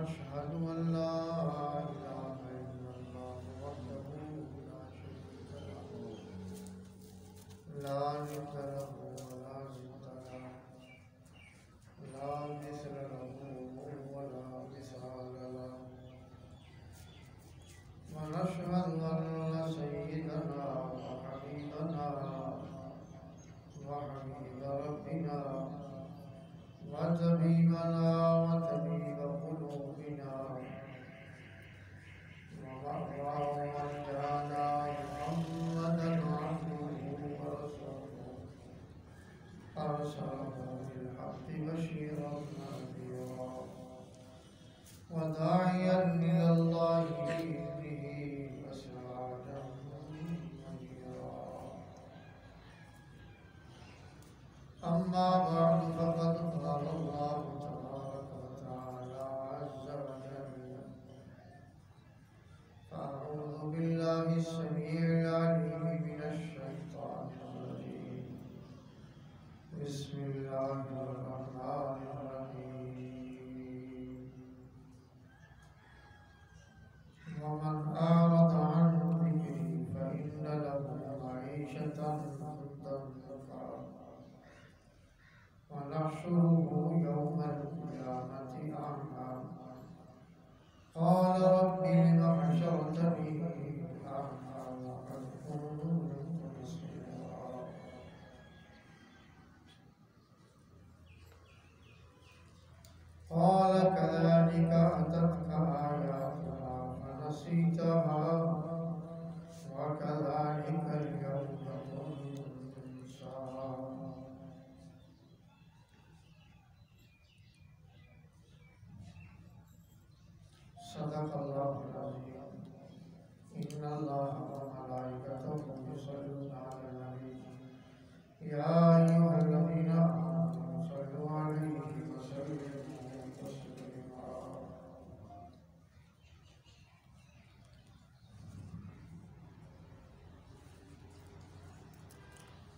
ونشهد أن لا إله إلا الله وحده لا شريك له لا ند له ولا ند له لا مثل له ولا مثال له ونشهد أن سيدنا وحبيبنا وحبيب ربنا وطبيبنا وطبيب قلوبنا ومولانا محمدا عبده ورسوله أرسله بالحق بشيرا ونذيرا وداعيا إلى الله بإذنه وسراجا منيرا أما بعد فقد قال الله تبارك وتعالى عز وجل فأعوذ بالله السميع العليم من الشيطان الرجيم بسم الله الرحمن الرحيم ومن أعرض عن ذكري فإن له معيشة ضنكا ونحشره يوم القيامة أعمى قال رب لم حشرتني أعمى وقد كنت بصيرا قال كذلك أتتك آياتنا فنسيتها وكذلك اليوم تنسى صدق الله العظيم إن الله وملائكته يصلون على النبي يا أيها الذين آمنوا صلوا عليه وسلموا تسليما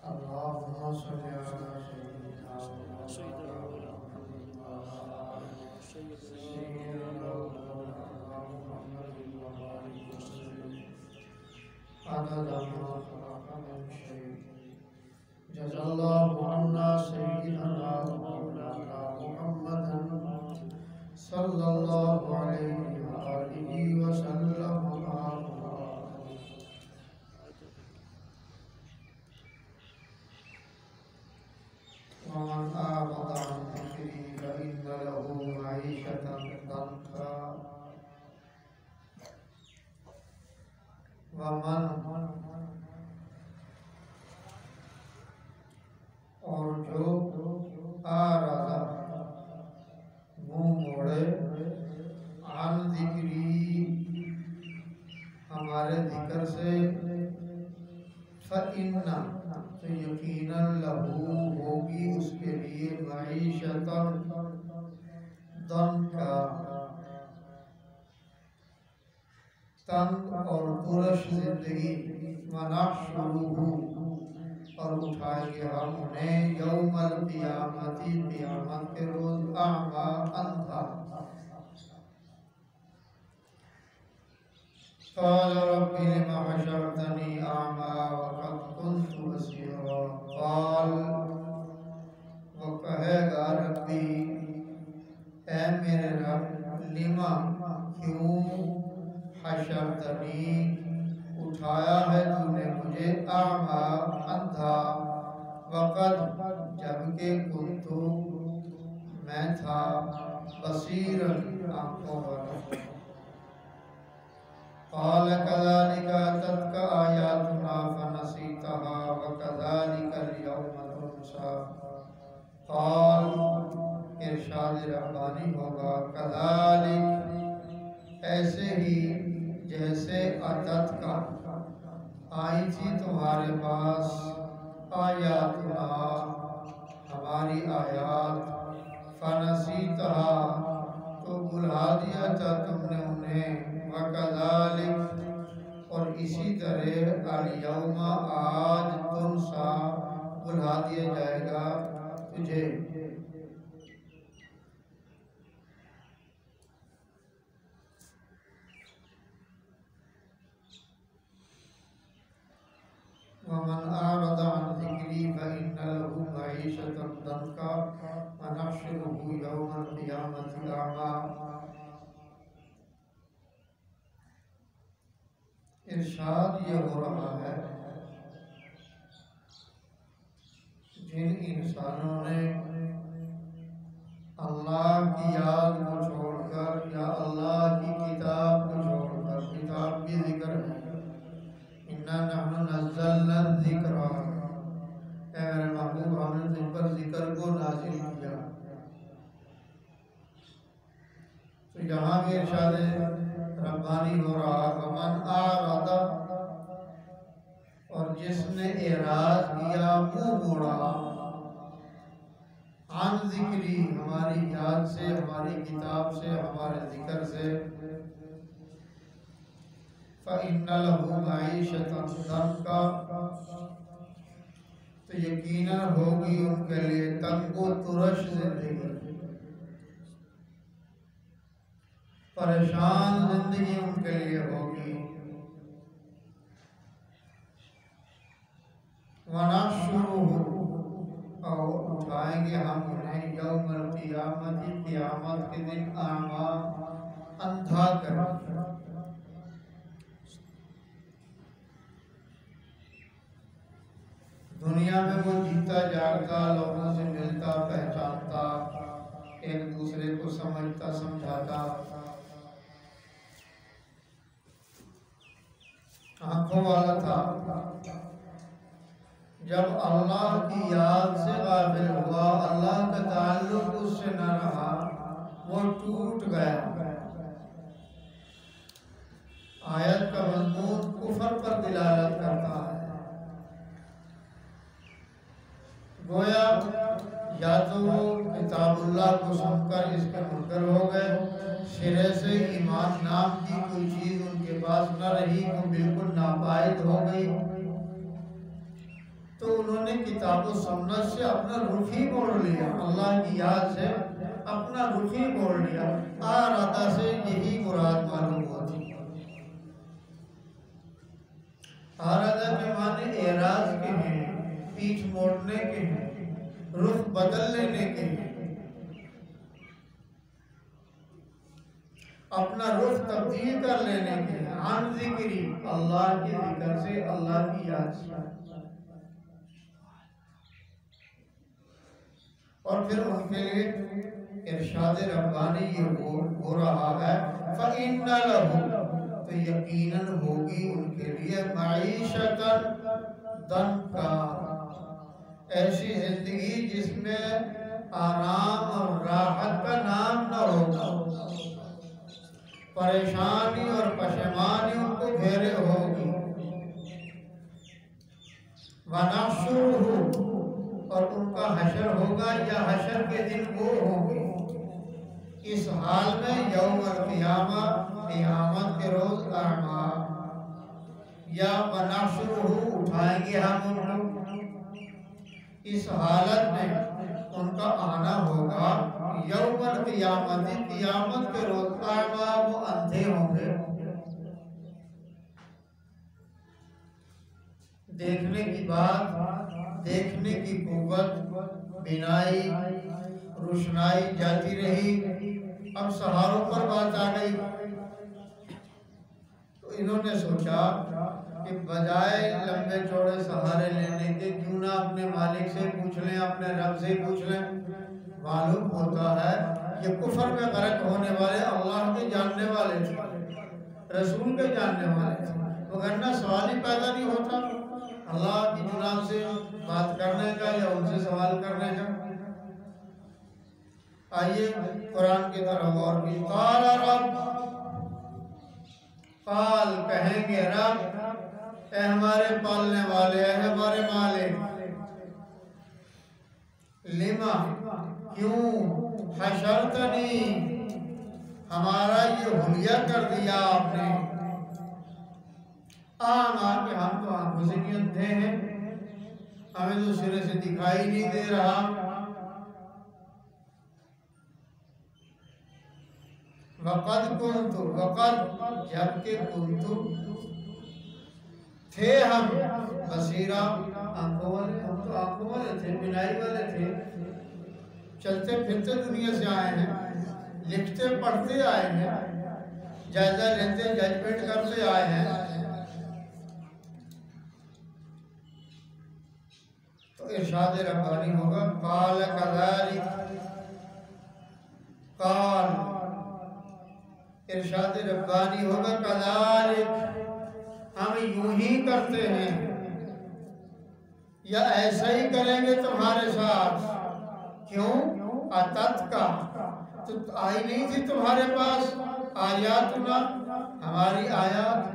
اللهم صل على سيدنا عدد ما خلق من شيء جزا الله عنا سيدنا ومولانا محمدا صلى الله عليه وآله وسلم ومن أعرض عن ذكري فإن له معيشة ضنكا ومن اور جو أعرض منہ موڑے عن ذکری ہمارے ذکر سے فإن تو یقیناً لہو ہوگی اس کے لیے معیشت ضنکا تنگ اور ترش زندگی ونحشرہ اور اٹھائیں گے ہم انہیں یوم القیامت قیامت کے روز اعمی اندھا قال رب لم حشرتني أعمى وقد كنت بصيرا قال وہ کہے گا ربی اے میرے رب لما کیوں حشرتنی اٹھایا ہے تو نے مجھے اعمى اندھا وقد جبکہ كنت میں تھا بصیرا آنکھوں والا قال كذلك أتتك آياتنا فنسيتها وكذلك اليوم تنسى قال ارشاد ربانی ہوگا كذلك ایسے ہی جیسے أتتك آئی تھی تمہارے پاس آیاتنا ہماری آیات فنسیتها تو بھلا دیا تھا تم نے انہیں وَكَذَلِكَ اور اسی طرح الْيَوْمَ آج تنسا بھلا دیا جائے گا تجھے ومن أعرض عن ذكري فإن له معيشة ضنكا ونحشره يوم القيامة أعمى. ارشاد یہ ہو رہا ہے جن انسانوں نے اللہ کی یاد کو چھوڑ کر یا اللہ کی کتاب کو چھوڑ کر، کتاب بھی ذکر ہے، اِنَّا نَحْنُ نَزَّلْنَا الذِّكْرَ، اے میرے محبوب ہم نے تم پر ذکر کو نازل کیا. تو یہاں بھی ارشاد ربانی ہو رہا ومن اعرض، اور جس نے اعراض کیا، منہ موڑا، عن ذکری، ہماری یاد سے، ہماری کتاب سے، ہمارے ذکر سے، فَإِنَّ لَهُ مَعِيشَةً ضَنكًا، تو یقیناً ہوگی ان کے لیے تنگ و ترش زندگی، پریشان زندگی ان کے لیے ہوگی. وَنَحْشُرُهُ، اور اٹھائیں گے ہم انہیں یوم القیامت، قیامت کے دن، اعمیٰ، اندھا کر. دنیا میں وہ جیتا جاگتا، لوگوں سے ملتا پہچانتا، ایک دوسرے کو سمجھتا سمجھاتا، آنکھوں والا تھا. جب اللہ کی یاد سے غافل ہوا، اللہ کا تعلق اس سے نہ رہا، وہ ٹوٹ گیا. آیت کا مضمون کفر پر دلالت کرتا ہے. گویا یا تو وہ کتاب اللہ کو سن کر اس کے منکر ہو گئے، سرے سے ایمان نام کی کوئی چیز ان کے پاس نہ رہی، وہ بالکل ناپائید ہو گئی، تو انہوں نے کتاب و سنت سے اپنا رخ ہی موڑ لیا، اللہ کی یاد سے اپنا رخ ہی موڑ لیا. آرادہ سے یہی مراد معلوم ہوتی. آرادہ کے معنی اعراض کے ہیں، پیٹھ موڑنے کے ہیں، رخ بدل لینے کے ہیں، اپنا رخ تبدیل کر لینے کے ہیں. عن ذکری، اللہ کے ذکر سے، اللہ کی یاد سے. اور پھر ان کے لیے ارشاد ربانی یہ ہو رہا ہے فَإِنَّ لَهُ، تو یقیناً ہوگی ان کے لیے معیشتاً ضنکا، ایسی زندگی جس میں آرام اور راحت کا نام نہ ہوگا، پریشانی اور پشیمانی ان کو گھیرے ہوگی. وَنَحْشُرُهُ، اور ان کا حشر ہوگا یا حشر کے دن وہ ہوگی اس حال میں، یوم القیامہ، قیامت کے روز، اعمیٰ، یا وَنَحْشُرُهُ، اٹھائیں گے ہم ان کو اس حالت میں، ان کا آنا ہوگا یوم القیامت، قیامت کے روز، اعمیٰ، وہ اندھے ہوں گے. دیکھنے کی بات، دیکھنے کی قوت، بینائی، روشنائی جاتی رہی، اب سہاروں پر بات آ گئی. تو انہوں نے سوچا کہ بجائے لمبے چوڑے سہارے لینے کے کیوں نہ اپنے مالک سے پوچھ لیں، اپنے رب سے پوچھ لیں. معلوم ہوتا ہے یہ کفر میں غرق ہونے والے اللہ کے جاننے والے تھے، رسول کے جاننے والے تھے، وگرنہ سوال ہی پیدا نہیں ہوتا اللہ کی جناب سے بات کرنے کا یا ان سے سوال کرنے کا. آئیے قرآن کی طرف غور کی. قال رب، قال کہیں گے رب، اے ہمارے پالنے والے، اے ہمارے مالک، لما، کیوں، حشرتنی، ہمارا یہ حلیہ کر دیا آپ نے، آماں، کہ ہم تو آنکھوں سے نہیں اندھے ہیں، ہمیں تو سرے سے دکھائی نہیں دے رہا. وقد کنت، وقد جبکہ کنت تھے ہم، بصیرہ آنکھوں والے، ہم تو آنکھوں والے تھے، بینائی والے تھے، چلتے پھرتے دنیا سے آئے ہیں، لکھتے پڑھتے آئے ہیں، جائزہ لیتے ججمنٹ کرتے آئے ہیں۔ تو ارشاد ربانی ہوگا قال کذالک، قال ارشاد ربانی ہوگا کذالک، ہم یوں ہی کرتے ہیں، یا ایسا ہی کریں گے تمہارے ساتھ۔ کیوں؟ اتت کا، تو آئی نہیں تھی تمہارے پاس آیاتنا، ہماری آیات،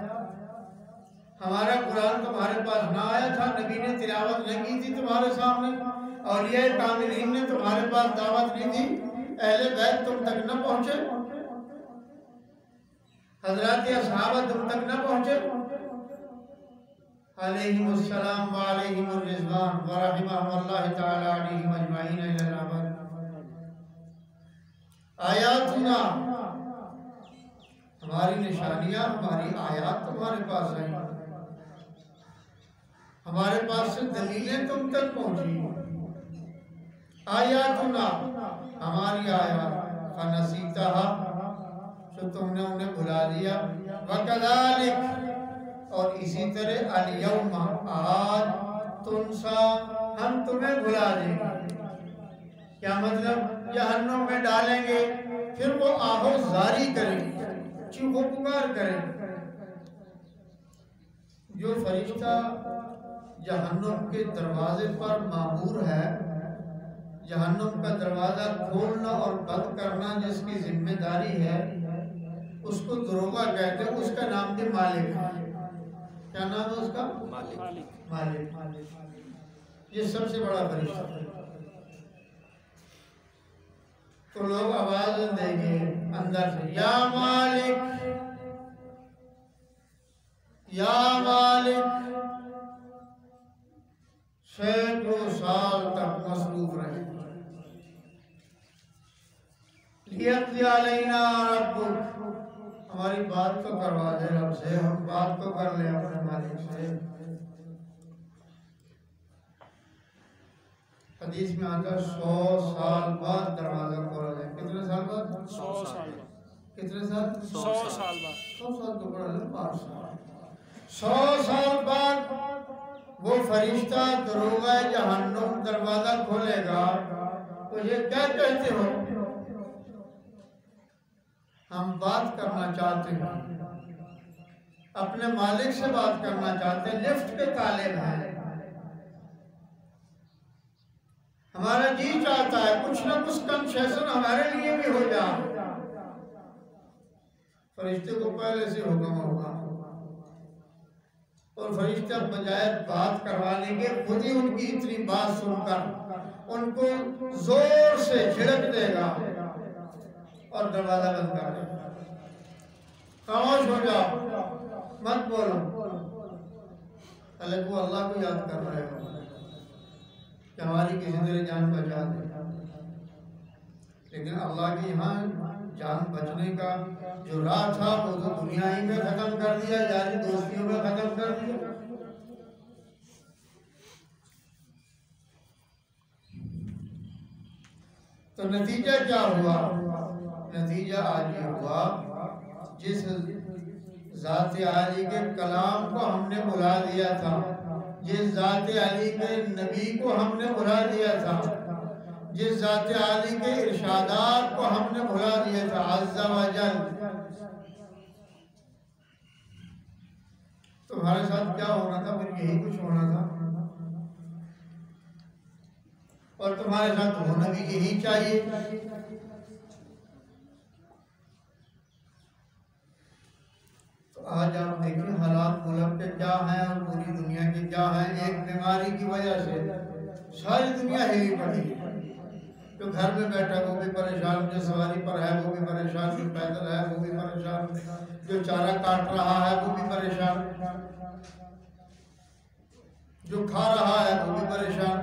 ہمارا قرآن تمہارے پاس نہ آیا تھا، نبی نے تلاوت نہ کی تھی تمہارے سامنے، اولیاء کاملین نے تمہارے پاس دعوت نہیں دی، اہل بیت تم تک نہ پہنچے، حضرات اصحابہ تم تک نہ پہنچے، علیہم السلام و علیہم الرضوان و رحمہم اللہ تعالی علیہم اجمعین الی الابد۔ آیاتنا، ہماری نشانیاں، ہماری آیات تمہارے پاس آئیں، ہمارے پاس سے دلیلیں تم تک پہنچی، آیاتنا، ہماری آیات، فنسیتہا، تو تم نے انہیں بھلا دیا، وَكَذَلِكَ، اور اسی طرح الیوم، آج، تنسا، ہم تمہیں بھلا دیں گے۔ کیا مطلب؟ جہنم میں ڈالیں گے، پھر وہ آہو زاری کریں گے، چیخو پکار کریں گے۔ جو فرشتہ جہنم کے دروازے پر مامور ہے، جہنم کا دروازہ کھولنا اور بند کرنا جس کی ذمہ داری ہے، اس کو دروغہ کہتے ہیں، اس کا نام بھی مالک ہے۔ کیا نام ہے اس کا؟ مالک۔ یہ سب سے بڑا فرشتہ ہے۔ تو لوگ آواز دیں گے اندر سے، یا مالک، یا مالک، سینکڑوں سال تک مصروف رہے، لیقضی علینا ربک، ہماری بات تو کروا دے رب سے، ہم بات تو کر لیں اپنے مالک سے۔ حدیث میں آتا 100 سال بعد دروازہ کھولا جائے۔ کتنے سال بعد؟ 100 سال بعد۔ کتنے سال؟ 100 سال بعد۔ 100 سال تو بڑا لمبا عرصہ ہے۔ 100 سال بعد وہ فرشتہ دروغہ جہنم دروازہ کھولے گا، تو یہ کیا کہتے ہو؟ ہم بات کرنا چاہتے ہیں، اپنے مالک سے بات کرنا چاہتے ہیں، لفٹ کے طالب ہیں، ہمارا جی چاہتا ہے کچھ نہ کچھ کنسیشن ہمارے لیے بھی ہو جائے۔ فرشتے کو پہلے سے حکم ہوگا، اور فرشتہ بجائے بات کروانے کے خود ہی ان کی اتنی بات سن کر ان کو زور سے جھڑک دے گا اور دروازہ بند کر دے گا۔ خاموش ہو جاؤ، مت بولو۔ حالانکہ وہ اللہ کو یاد کر رہے ہو کہ ہماری کسی طرح جان بچا دے، لیکن اللہ کے یہاں جان بچنے کا جو راہ تھا وہ تو دنیا ہی میں ختم کر دیا، یاری دوستیوں میں ختم کر دیا۔ تو نتیجہ کیا ہوا؟ نتیجہ آج یہ ہوا، جس ذات عالی کے کلام کو ہم نے بھلا دیا تھا، جس ذات عالی کے نبی کو ہم نے بھلا دیا تھا، جس ذات عالی کے ارشادات کو ہم نے بھلا دیا تھا، عز و جل، تمہارے ساتھ کیا ہونا تھا؟ پھر یہی کچھ ہونا تھا، اور تمہارے ساتھ ہونا بھی یہی چاہیے۔ تو آج آپ دیکھیں حالات ملک کے کیا ہیں اور پوری دنیا کے کیا ہیں۔ ایک بیماری کی وجہ سے ساری دنیا ہلی پڑی ہے، جو گھر میں بیٹھا وہ بھی پریشان، جو سواری پر ہے وہ بھی پریشان، جو پیدل ہے وہ بھی پریشان، جو چارہ کاٹ رہا ہے وہ بھی پریشان، جو کھا رہا ہے وہ بھی پریشان،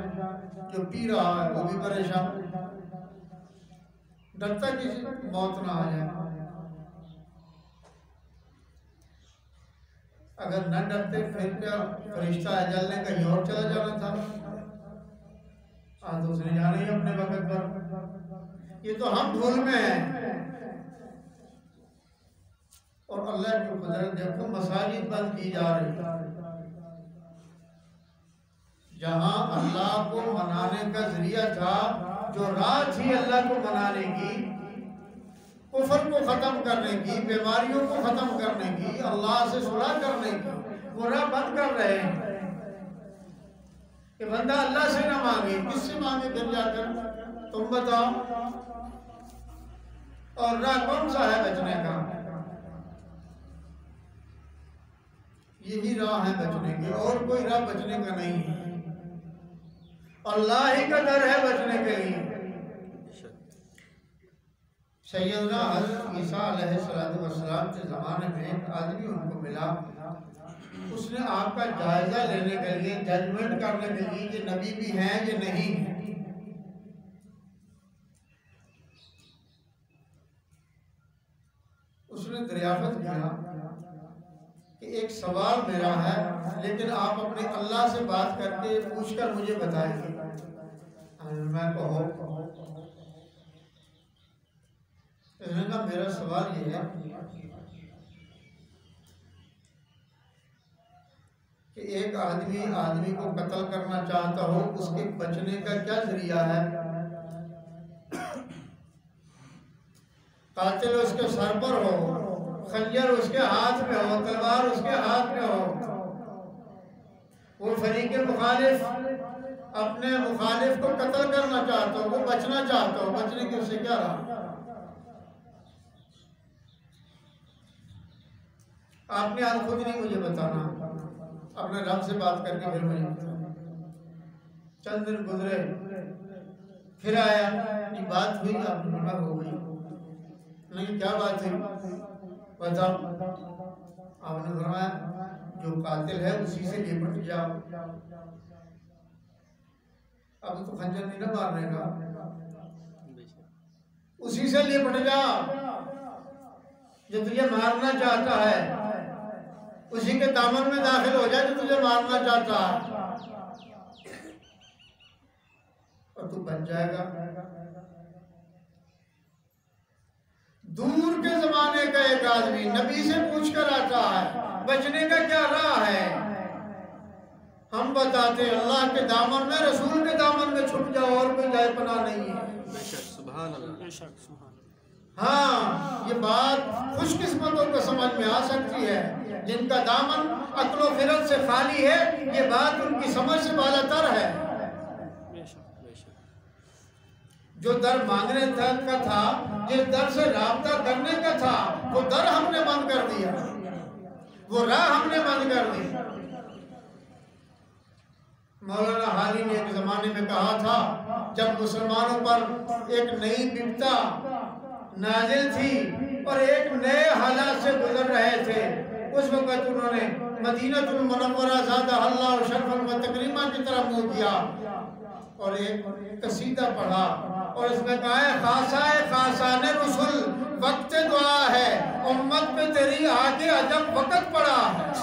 جو پی رہا ہے وہ بھی پریشان، ڈرتا کسی موت نہ آ جائے۔ اگر نہ ڈرتے پھر کیا فرشتہ اجل نے کہیں اور چلا جانا تھا؟ آج دوسرے جانا ہی اپنے وقت پر. یہ تو ہم بھول میں ہیں. اور اللہ کی قدرت دیکھو، مساجد بند کی جا رہی ہے. جہاں اللہ کو منانے کا ذریعہ تھا، جو راہ تھی اللہ کو منانے کی، کفر کو ختم کرنے کی، بیماریوں کو ختم کرنے کی، اللہ سے صلح کرنے کی، وہ راہ بند کر رہے ہیں کہ بندہ اللہ سے نہ مانگے. کس سے مانگے پھر جا کر؟ تم بتاؤ. اور راہ کون سا ہے بچنے کا؟ یہی راہ ہے بچنے کی، اور کوئی راہ بچنے کا نہیں ہے. اللہ ہی کا در ہے بچنے کے لیے. سیدنا حضرت عیسیٰ علیہ السلام کے زمانے میں ایک آدمی ان کو ملا. اس نے آپ کا جائزہ لینے کے لیے، ججمنٹ کرنے کے لیے کہ نبی بھی ہیں یا نہیں ہیں. اس نے دریافت کیا کہ ایک سوال میرا ہے، لیکن آپ اپنے اللہ سے بات کر کے پوچھ کر مجھے بتائیں گے. میں کہو. اس نے کہا میرا سوال یہ ہے کہ ایک آدمی کو قتل کرنا چاہتا ہو، اس کے بچنے کا کیا ذریعہ ہے؟ قاتل اس کے سر پر ہو، خنجر اس کے ہاتھ میں ہو، تلوار اس کے ہاتھ میں ہو، وہ فریق مخالف اپنے مخالف کو قتل کرنا چاہتا ہو، وہ بچنا چاہتا ہو، بچنے کی اسے کیا رہا؟ آپ نے آج خود نہیں مجھے بتانا، اپنے رب سے بات کر کے پھر مجھے بتانا. چند دن گزرے، پھر آیا، یہ بات ہوئی، آپ نے کہا ہو گئی. نہیں، کیا بات ہے؟ بتاؤ. آپ نے فرمایا جو قاتل ہے اسی سے لپٹ جاؤ. اب تو خنجر نہیں نہ مارنے کا، اسی سے لپٹ جاؤ جو تجھے مارنا چاہتا ہے. اسی کے دامن میں داخل ہو جائے جو تجھے مارنا چاہتا ہے، اور تو بچ جائے گا. دور کے زمانے کا ایک آدمی نبی سے پوچھ کر آتا ہے بچنے کا کیا راہ ہے. ہم بتاتے ہیں اللہ کے دامن میں، رسول کے دامن میں چھپ جاؤ، اور کوئی جائے پناہ نہیں ہے. سبحان اللہ. ہاں، یہ بات خوش قسمتوں کو سمجھ میں آ سکتی ہے جن کا دامن عقل و خرد سے خالی ہے. یہ بات ان کی سمجھ سے بالا تر ہے. جو در مانگنے کا تھا، جس در سے رابطہ کرنے کا تھا، وہ در ہم نے بند کر دیا، وہ راہ ہم نے بند کر دی. مولانا حالی نے ایک زمانے میں کہا تھا، جب مسلمانوں پر ایک نئی بپتا نازل تھی اور ایک نئے حالات سے گزر رہے تھے، اس وقت انہوں نے مدینہ المنورہ زادہ اللہ شرفا و تکریمہ کی طرف منہ کیا اور ایک قصیدہ پڑھا، اور اس میں کہا ہے خاصائے خاصان رسول وقت دعا ہے، امت میں تیری آگے عجب وقت پڑا ہے.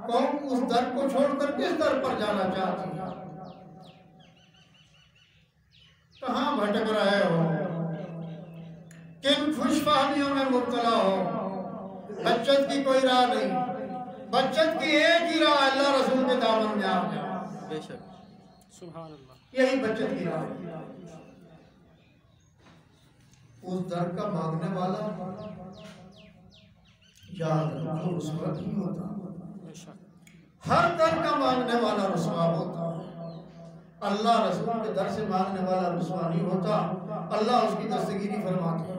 قوم اس در کو چھوڑ کر کس در پر جانا چاہتی ہے؟ کہاں بھٹک رہے ہو؟ کن خوش فہمیوں میں مبتلا ہو؟ بچت کی کوئی راہ نہیں، بچت کی ایک ہی راہ اللہ رسول کے دامن میں آ جاؤ. بے شک. سبحان اللہ. یہی بچت کی راہ. اس در کا مانگنے والا یاد رکھو رسوا نہیں ہوتا. ہر در کا مانگنے والا رسوا ہوتا. اللہ رسول کے در سے مانگنے والا رسوا نہیں ہوتا. اللہ اس کی دستگیری فرماتے ہیں.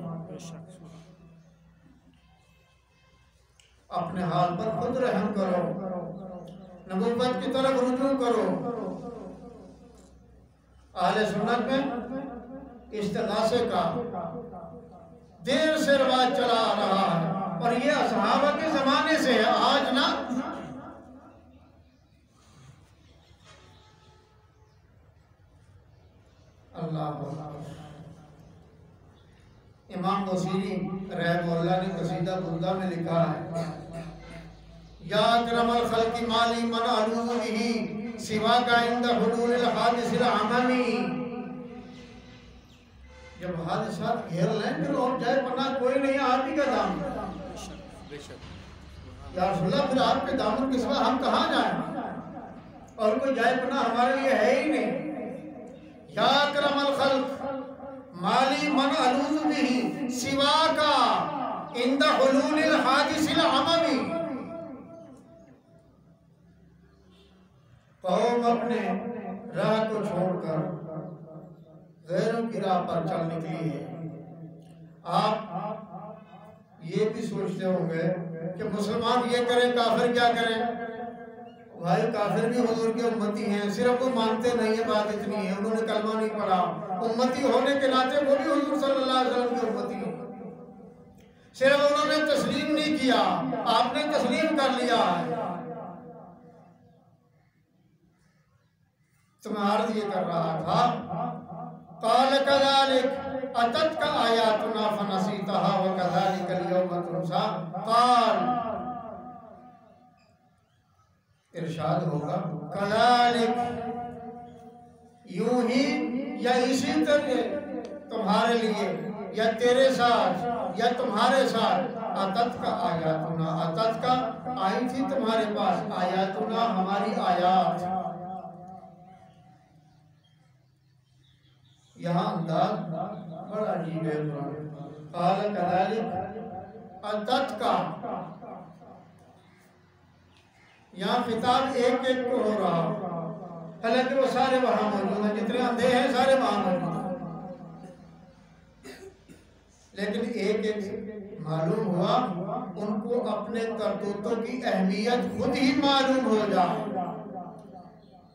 اپنے حال پر خود رحم کرو، نبوت کی طرف رجوع کرو. اہل سنت میں استغاثے کا دیر سے رواج چلا آ رہا ہے، اور یہ اصحابہ کے زمانے سے ہے، آج نہ. اللہ امام بصیری رحمہ اللہ نے قصیدہ بردہ میں لکھا ہے یا اکرم الخلق مالی من علوم به سوا کا عند حلول الحادث العممی. جب حادثات گھیر لیں پھر اور جائے پناہ کوئی نہیں آپ ہی کا دامن. یا رسول اللہ پھر آپ کے دامن کے سوا ہم کہاں جائیں اور کوئی جائے پناہ ہمارے لیے ہے ہی نہیں. یا اکرم الخلق مالی من علوم به سوا کا عند حلول الحادث العممی. قوم اپنے راہ کو چھوڑ کر غیروں کی راہ پر چل نکلی ہے. آپ یہ بھی سوچتے ہوں گے کہ مسلمان یہ کریں کافر کیا کریں. بھائی کافر بھی حضور کے امتی ہیں, صرف وہ مانتے نہیں ہیں, بات اتنی ہے انہوں نے کلمہ نہیں پڑھا. امتی ہونے کے ناطے وہ بھی حضور صلی اللہ علیہ وسلم کے امتی ہیں, صرف انہوں نے تسلیم نہیں کیا, آپ نے تسلیم کر لیا ہے. تو میں عرض یہ کر رہا تھا قال كذلك اتتك آیاتنا فنسیتها وكذلك اليوم تنسى. قال ارشاد ہوگا كذلك یوں ہی یا اسی طرح تمہارے لیے یا تیرے ساتھ یا تمہارے ساتھ اتت کا آیاتنا, اتت کا آئی تھی تمہارے پاس, آیاتنا ہماری آیات. یہاں انداز بڑا عجیب ہے. قال كذلك اتت کا, یہاں خطاب ایک ایک کو ہو رہا, حالانکہ وہ سارے وہاں موجود ہیں, جتنے اندھے ہیں سارے وہاں موجود ہیں, لیکن ایک ایک معلوم ہوا ان کو اپنے کرتوتوں کی اہمیت خود ہی معلوم ہو جائے.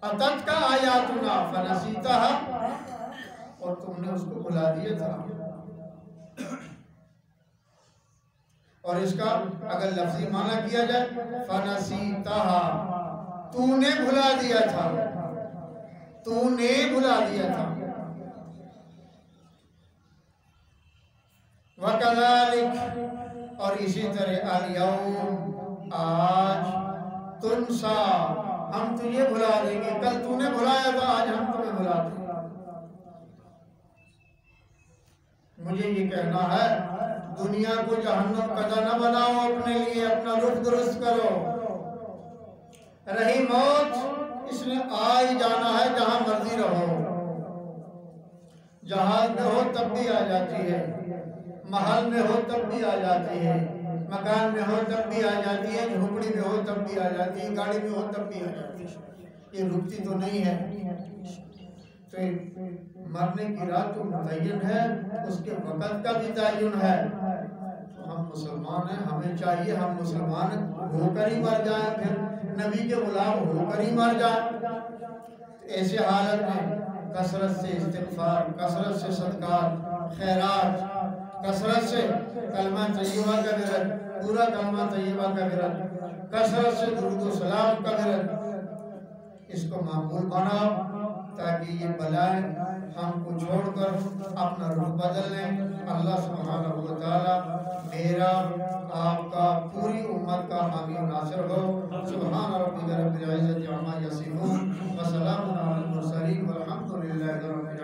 اتت کا آیاتنا فنسیتها, اور تم نے اس کو بھلا دیا تھا. اور اس کا اگر لفظی معنی کیا جائے فنسیتها, تو نے بھلا دیا تھا, تو نے بھلا دیا تھا. وَكَذَلِكَ, اور اسی طرح اليوم, آج, تنسا, ہم تجھے بھلا دیں گے. کل تو نے بھلایا تھا, آج ہم تمہیں بھلا دیں گے. مجھے یہ کہنا ہے دنیا کو جہنم کا نہ بناؤ اپنے لیے, اپنا رخ درست کرو. رہی موت اس نے آ ہی جانا ہے, جہاں مرضی رہو. جہاز میں ہو تب بھی آ جاتی ہے, محل میں ہو تب بھی آ جاتی ہے, مکان میں ہو تب بھی آ جاتی ہے, جھوپڑی میں ہو تب بھی آ جاتی ہے, گاڑی میں ہو تب بھی آ جاتی ہے. یہ رکتی تو نہیں ہے. تو مرنے کی رات تو متعین ہے, اس کے وقت کا بھی تعین ہے. تو ہم مسلمان ہیں, ہمیں چاہیے ہم مسلمان ہو کر ہی مر جائیں, پھر نبی کے غلام ہو کر ہی مر جائیں. ایسے حالت میں کثرت سے استغفار, کثرت سے صدقات, خیرات, کثرت سے کلمہ طیبہ کا ورد, پورا کلمہ طیبہ کا ورد, کثرت سے درود و سلام کا ورد, اس کو معمول بناؤ تاکہ یہ بلائیں ہم کو چھوڑ کر اپنا رخ بدل لیں. اللہ سبحانہ و تعالی میرا, آپ کا, پوری امت کا حامی و ناصر ہو. سبحان ربک رب العزت عما یصفون وسلام علی المرسلین والحمد للہ رب العالمین.